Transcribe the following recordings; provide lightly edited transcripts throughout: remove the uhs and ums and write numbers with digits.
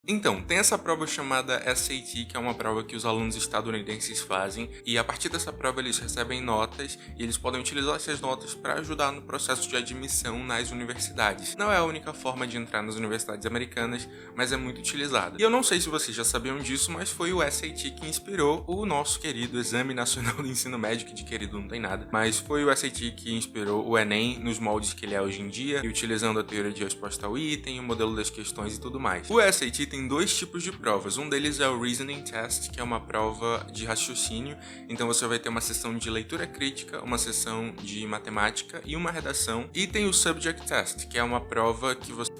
Então, tem essa prova chamada SAT, que é uma prova que os alunos estadunidenses fazem, e a partir dessa prova eles recebem notas e eles podem utilizar essas notas para ajudar no processo de admissão nas universidades. Não é a única forma de entrar nas universidades americanas, mas é muito utilizada. E eu não sei se vocês já sabiam disso, mas foi o SAT que inspirou o nosso querido Exame Nacional do Ensino Médio, que de querido não tem nada, mas foi o SAT que inspirou o Enem nos moldes que ele é hoje em dia, e utilizando a teoria de resposta ao item, o modelo das questões e tudo mais. O SAT tem dois tipos de provas. Um deles é o Reasoning Test, que é uma prova de raciocínio. Então você vai ter uma sessão de leitura crítica, uma sessão de matemática e uma redação. E tem o Subject Test, que é uma prova que você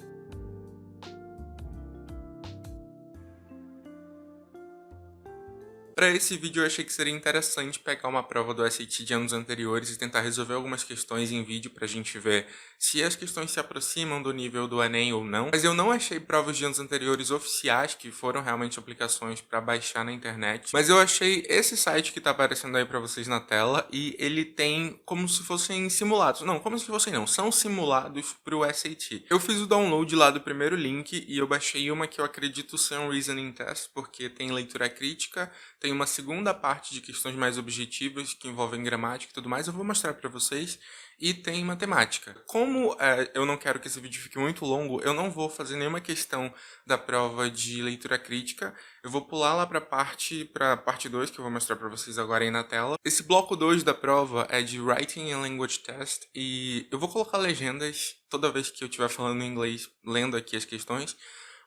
Para esse vídeo eu achei que seria interessante pegar uma prova do SAT de anos anteriores e tentar resolver algumas questões em vídeo pra gente ver se as questões se aproximam do nível do Enem ou não. Mas eu não achei provas de anos anteriores oficiais, que foram realmente aplicações para baixar na internet. Mas eu achei esse site que tá aparecendo aí pra vocês na tela e ele tem como se fossem simulados. Não, como se fossem não, são simulados pro SAT. Eu fiz o download lá do primeiro link e eu baixei uma que eu acredito ser um Reasoning Test, porque tem leitura crítica, tem uma segunda parte de questões mais objetivas que envolvem gramática e tudo mais, eu vou mostrar para vocês, e tem matemática. Como eu não quero que esse vídeo fique muito longo, eu não vou fazer nenhuma questão da prova de leitura crítica, eu vou pular lá para parte 2, que eu vou mostrar para vocês agora aí na tela. Esse bloco 2 da prova é de Writing and Language Test, e eu vou colocar legendas toda vez que eu estiver falando em inglês, lendo aqui as questões,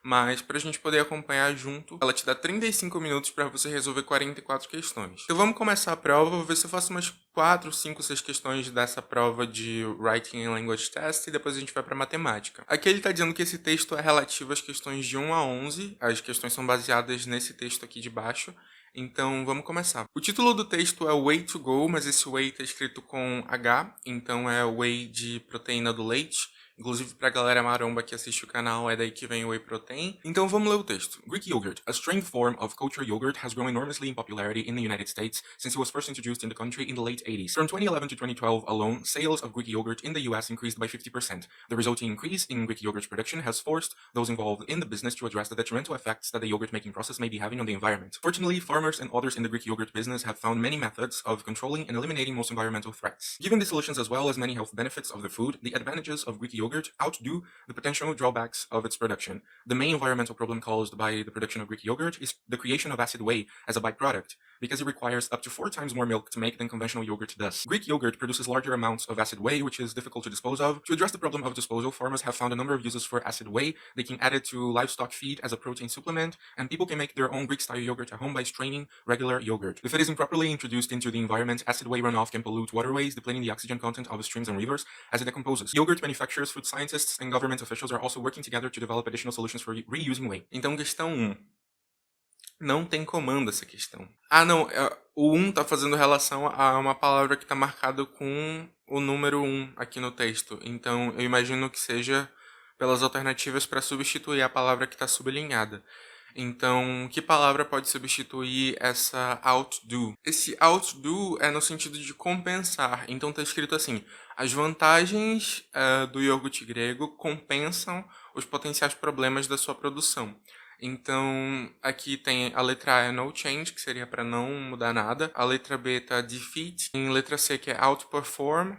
mas para a gente poder acompanhar junto, ela te dá 35 minutos para você resolver 44 questões. Então vamos começar a prova, vou ver se eu faço umas 4, 5, 6 questões dessa prova de Writing and Language Test e depois a gente vai para matemática. Aqui ele está dizendo que esse texto é relativo às questões de 1 a 11, as questões são baseadas nesse texto aqui de baixo. Então vamos começar. O título do texto é Way to Go, mas esse whey está escrito com H, então é whey de proteína do leite. Inclusive, pra galera maromba que assiste o canal, é daí que vem o whey protein. Então vamos ler o texto. Greek yogurt, a strange form of kosher yogurt, has grown enormously in popularity in the United States since it was first introduced in the country in the late 80s. From 2011 to 2012 alone, sales of Greek yogurt in the US increased by 50%. The resulting increase in Greek yogurt production has forced those involved in the business to address the detrimental effects that the yogurt making process may be having on the environment. Fortunately, farmers and others in the Greek yogurt business have found many methods of controlling and eliminating most environmental threats. Given the solutions as well as many health benefits of the food, the advantages of Greek yogurt outdo the potential drawbacks of its production. The main environmental problem caused by the production of Greek yogurt is the creation of acid whey as a byproduct, because it requires up to 4 times more milk to make than conventional yogurt does. Greek yogurt produces larger amounts of acid whey, which is difficult to dispose of. To address the problem of disposal, farmers have found a number of uses for acid whey. They can add it to livestock feed as a protein supplement, and people can make their own Greek-style yogurt at home by straining regular yogurt. If it is improperly introduced into the environment, acid whey runoff can pollute waterways, depleting the oxygen content of streams and rivers as it decomposes. Yogurt manufacturers, food scientists, and government officials are also working together to develop additional solutions for reusing whey. Então, questão 1. Não tem comando essa questão. Ah, não. O 1 tá fazendo relação a uma palavra que tá marcada com o número 1 aqui no texto. Então, eu imagino que seja pelas alternativas para substituir a palavra que está sublinhada. Então, que palavra pode substituir essa outdo? Esse outdo é no sentido de compensar. Então, está escrito assim: as vantagens do iogurte grego compensam os potenciais problemas da sua produção. Então, aqui tem a letra A é no change, que seria para não mudar nada. A letra B tá defeat. Em letra C, que é outperform,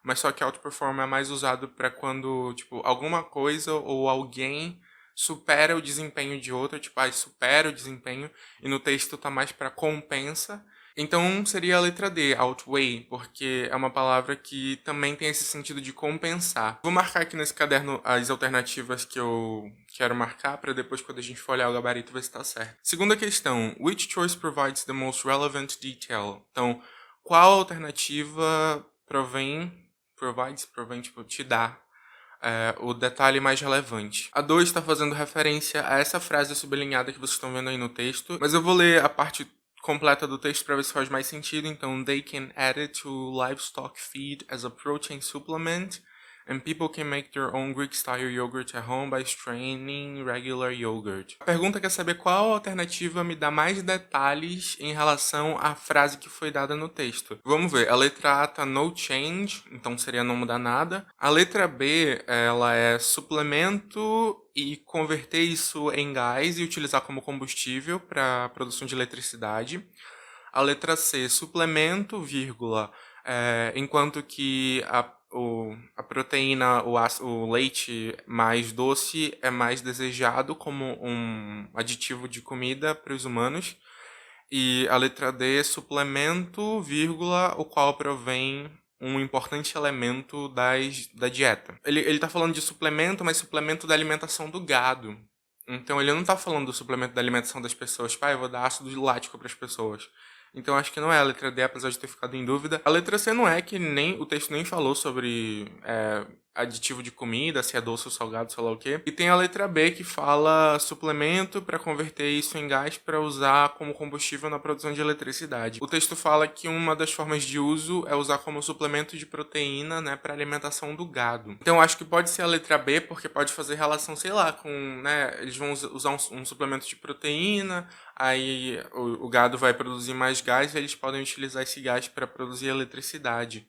mas só que outperform é mais usado para quando, tipo, alguma coisa ou alguém supera o desempenho de outra, tipo, supera o desempenho, e no texto tá mais para compensa. Então seria a letra D, outweigh, porque é uma palavra que também tem esse sentido de compensar. Vou marcar aqui nesse caderno as alternativas que eu quero marcar, para depois, quando a gente for olhar o gabarito, ver se tá certo. Segunda questão, which choice provides the most relevant detail? Então, qual alternativa tipo, te dá o detalhe mais relevante? A 2 está fazendo referência a essa frase sublinhada que vocês estão vendo aí no texto, mas eu vou ler a parte completa do texto para ver se faz mais sentido. Então, they can add it to livestock feed as a protein supplement. And people can make their own Greek-style yogurt at home by straining regular yogurt. A pergunta quer saber qual alternativa me dá mais detalhes em relação à frase que foi dada no texto. Vamos ver, a letra A tá no change, então seria não mudar nada. A letra B, ela é suplemento e converter isso em gás e utilizar como combustível para produção de eletricidade. A letra C, suplemento, vírgula, enquanto que a proteína, o leite mais doce é mais desejado como um aditivo de comida para os humanos. E a letra D, suplemento, vírgula, o qual provém um importante elemento da dieta. Ele tá falando de suplemento, mas suplemento da alimentação do gado. Então ele não tá falando do suplemento da alimentação das pessoas. Pai, eu vou dar ácido lático para as pessoas. Então acho que não é a letra D, apesar de ter ficado em dúvida. A letra C não é, que nem o texto nem falou sobre aditivo de comida, se é doce ou salgado, sei lá o quê. E tem a letra B, que fala suplemento para converter isso em gás para usar como combustível na produção de eletricidade. O texto fala que uma das formas de uso é usar como suplemento de proteína, né, para alimentação do gado. Então acho que pode ser a letra B, porque pode fazer relação, sei lá, com, né, eles vão usar um suplemento de proteína, aí o gado vai produzir mais gás e eles podem utilizar esse gás para produzir eletricidade.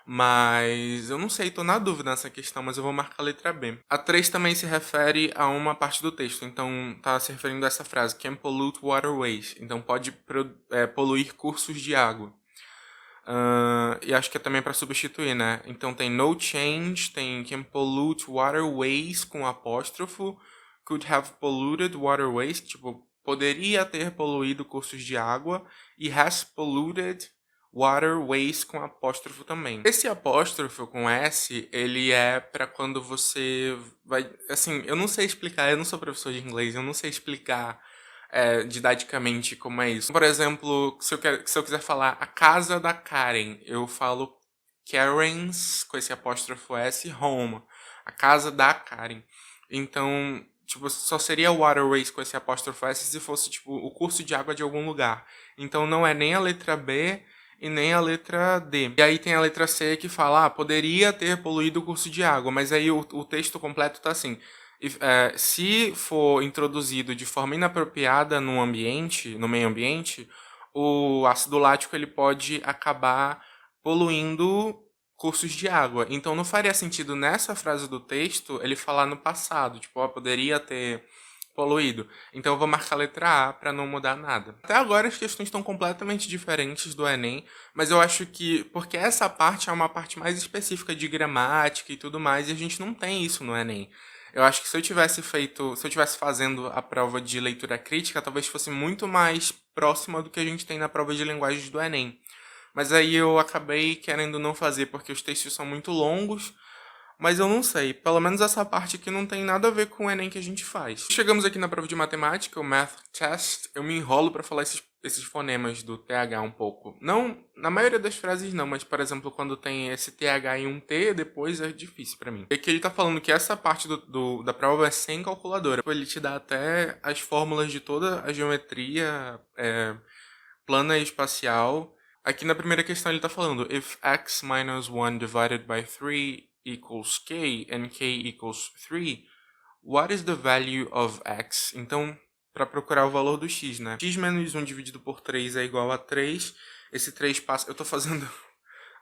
Mas eu não sei, tô na dúvida nessa questão, mas eu vou marcar a letra B. A 3 também se refere a uma parte do texto, então tá se referindo a essa frase, can pollute waterways, então pode poluir cursos de água. E acho que é também para substituir, né? Então tem no change, tem can pollute waterways com apóstrofo, could have polluted waterways, tipo, poderia ter poluído cursos de água, e has polluted waterways com apóstrofo também. Esse apóstrofo com S, ele é para quando você vai... Assim, eu não sei explicar, eu não sou professor de inglês, eu não sei explicar didaticamente como é isso. Por exemplo, se eu quiser falar a casa da Karen, eu falo Karen's, com esse apóstrofo S, home. A casa da Karen. Então, tipo, só seria waterways com esse apóstrofo S se fosse, tipo, o curso de água de algum lugar. Então não é nem a letra B e nem a letra D. E aí tem a letra C que fala, poderia ter poluído o curso de água, mas aí o texto completo tá assim, se for introduzido de forma inapropriada no meio ambiente, o ácido lático ele pode acabar poluindo cursos de água. Então não faria sentido nessa frase do texto ele falar no passado, tipo, poderia ter poluído. Então eu vou marcar a letra A para não mudar nada. Até agora as questões estão completamente diferentes do Enem, mas eu acho que porque essa parte é uma parte mais específica de gramática e tudo mais, e a gente não tem isso no Enem. Eu acho que se eu tivesse fazendo a prova de leitura crítica, talvez fosse muito mais próxima do que a gente tem na prova de linguagens do Enem. Mas aí eu acabei querendo não fazer porque os textos são muito longos, mas eu não sei, pelo menos essa parte aqui não tem nada a ver com o Enem que a gente faz. Chegamos aqui na prova de matemática, o Math Test, eu me enrolo para falar esses fonemas do TH um pouco. Não, na maioria das frases não, mas por exemplo, quando tem esse TH em um T, depois é difícil para mim. E aqui ele tá falando que essa parte da prova é sem calculadora. Ele te dá até as fórmulas de toda a geometria plana e espacial. Aqui na primeira questão ele tá falando, if x minus 1 divided by 3 equals k and k equals 3, what is the value of x? Então, para procurar o valor do x, né? X menos 1 dividido por 3 é igual a 3. Esse 3 passa... Eu tô fazendo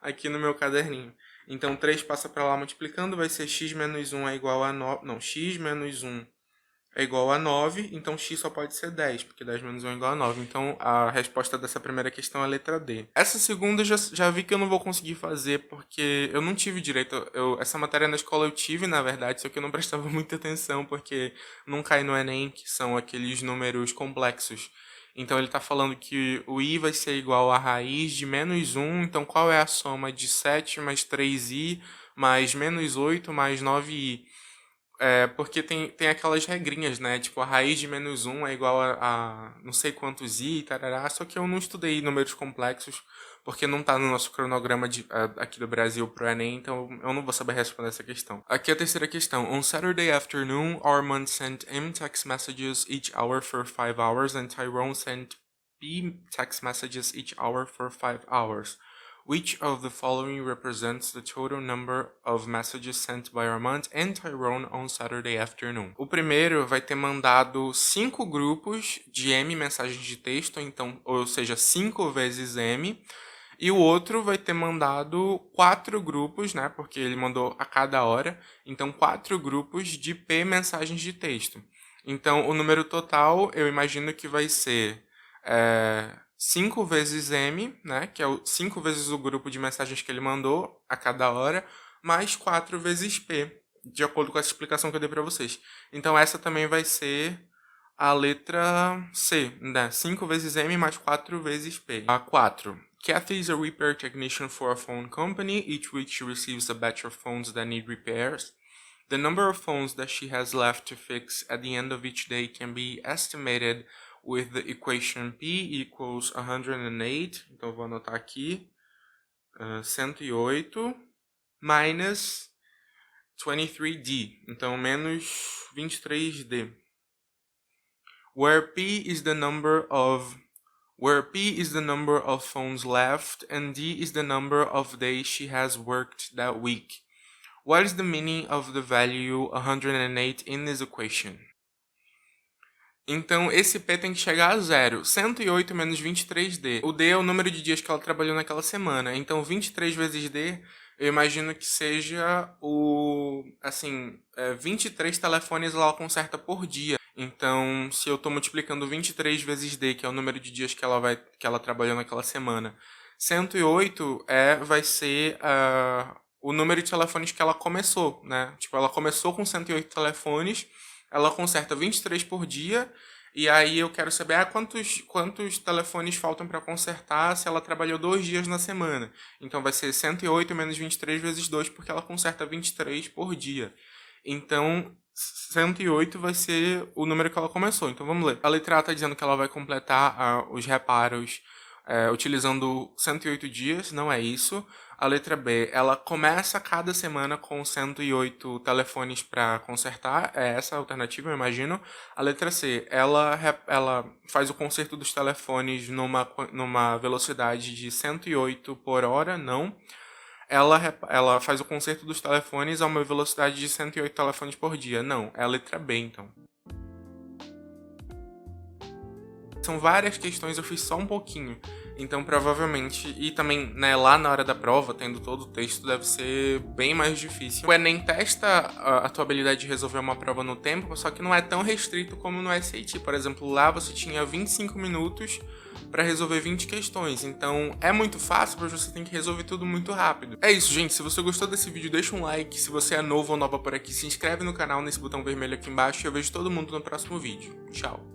aqui no meu caderninho. Então, 3 passa para lá multiplicando, vai ser x menos 1 é igual a 9... Não, x menos 1 é igual a 9, então x só pode ser 10, porque 10 menos 1 é igual a 9. Então, a resposta dessa primeira questão é a letra D. Essa segunda, já vi que eu não vou conseguir fazer, porque eu não tive direito... essa matéria na escola eu tive, na verdade, só que eu não prestava muita atenção, porque não cai no Enem, que são aqueles números complexos. Então, ele está falando que o i vai ser igual a raiz de menos 1, então qual é a soma de 7 mais 3i mais menos 8 mais 9i? Porque tem aquelas regrinhas, né? Tipo, a raiz de menos 1 é igual a não sei quantos i, tarará. Só que eu não estudei números complexos, porque não tá no nosso cronograma aqui do Brasil pro Enem, então eu não vou saber responder essa questão. Aqui a terceira questão. On Saturday afternoon, Armand sent M text messages each hour for 5 hours and Tyrone sent B text messages each hour for 5 hours. Which of the following represents the total number of messages sent by Armand and Tyrone on Saturday afternoon? O primeiro vai ter mandado 5 grupos de M mensagens de texto, então, ou seja, 5 vezes M. E o outro vai ter mandado 4 grupos, né? Porque ele mandou a cada hora. Então, 4 grupos de P mensagens de texto. Então, o número total, eu imagino que vai ser 5 vezes M, né? Que é 5 vezes o grupo de mensagens que ele mandou a cada hora, mais 4 vezes P, de acordo com essa explicação que eu dei para vocês. Então, essa também vai ser a letra C, né? 5 vezes M mais 4 vezes P. A 4. Kathy is a repair technician for a phone company. Each week she receives a batch of phones that need repairs. The number of phones that she has left to fix at the end of each day can be estimated with the equation P equals 108. Então, vou anotar aqui. 108 minus 23D. Então, menos 23D. Where P is the number of phones left and D is the number of days she has worked that week. What is the meaning of the value 108 in this equation? Então, esse P tem que chegar a 0. 108 menos 23D. O D é o número de dias que ela trabalhou naquela semana. Então, 23 vezes D, eu imagino que seja 23 telefones ela conserta por dia. Então, se eu estou multiplicando 23 vezes D, que é o número de dias que ela trabalhou naquela semana, 108 vai ser o número de telefones que ela começou, né? Tipo, ela começou com 108 telefones, ela conserta 23 por dia, e aí eu quero saber quantos telefones faltam para consertar se ela trabalhou 2 dias na semana. Então, vai ser 108 menos 23 vezes 2, porque ela conserta 23 por dia. Então, 108 vai ser o número que ela começou. Então, vamos ler. A letra A está dizendo que ela vai completar os reparos utilizando 108 dias. Não é isso. A letra B, ela começa cada semana com 108 telefones para consertar. É essa a alternativa, eu imagino. A letra C, ela faz o conserto dos telefones numa velocidade de 108 por hora. Não. Ela faz o conserto dos telefones a uma velocidade de 108 telefones por dia. Não, é a letra B, então. São várias questões, eu fiz só um pouquinho. Então, provavelmente, e também, né, lá na hora da prova, tendo todo o texto, deve ser bem mais difícil. O Enem testa a tua habilidade de resolver uma prova no tempo, só que não é tão restrito como no SAT. Por exemplo, lá você tinha 25 minutos para resolver 20 questões. Então, é muito fácil, mas você tem que resolver tudo muito rápido. É isso, gente. Se você gostou desse vídeo, deixa um like. Se você é novo ou nova por aqui, se inscreve no canal nesse botão vermelho aqui embaixo. E eu vejo todo mundo no próximo vídeo. Tchau!